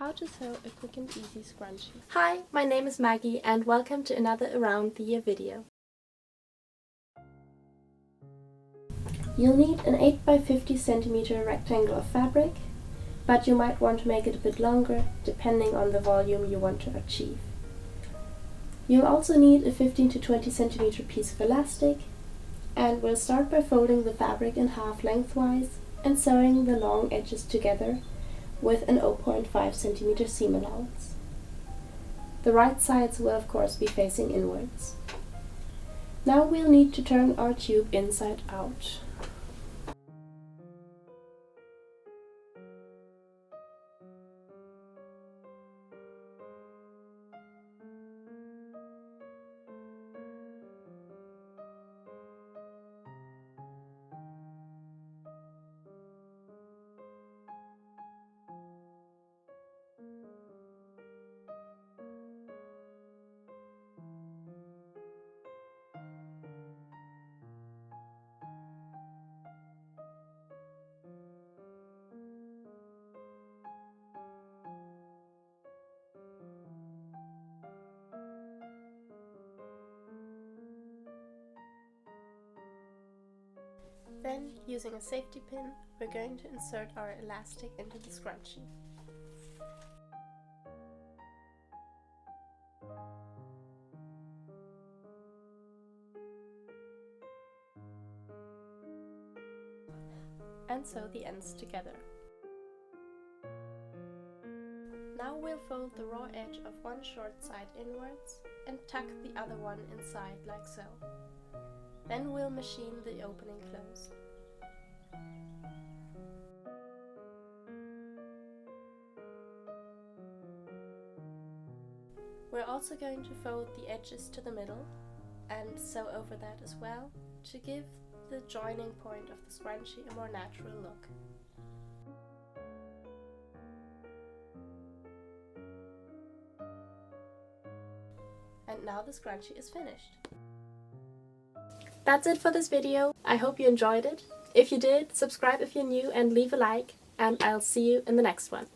How to sew a quick and easy scrunchie. Hi, my name is Maggie and welcome to another Around the Year video. You'll need an 8 by 50 cm rectangle of fabric, but you might want to make it a bit longer depending on the volume you want to achieve. You'll also need a 15 to 20 cm piece of elastic, and we'll start by folding the fabric in half lengthwise and sewing the long edges together with an 0.5 cm seam allowance. The right sides will of course be facing inwards. Now we'll need to turn our tube inside out. Then, using a safety pin, we're going to insert our elastic into the scrunchie. And sew the ends together. Now we'll fold the raw edge of one short side inwards and tuck the other one inside like so. Then we'll machine the opening closed. We're also going to fold the edges to the middle and sew over that as well to give the joining point of the scrunchie a more natural look. And now the scrunchie is finished. That's it for this video. I hope you enjoyed it. If you did, subscribe if you're new and leave a like, and I'll see you in the next one.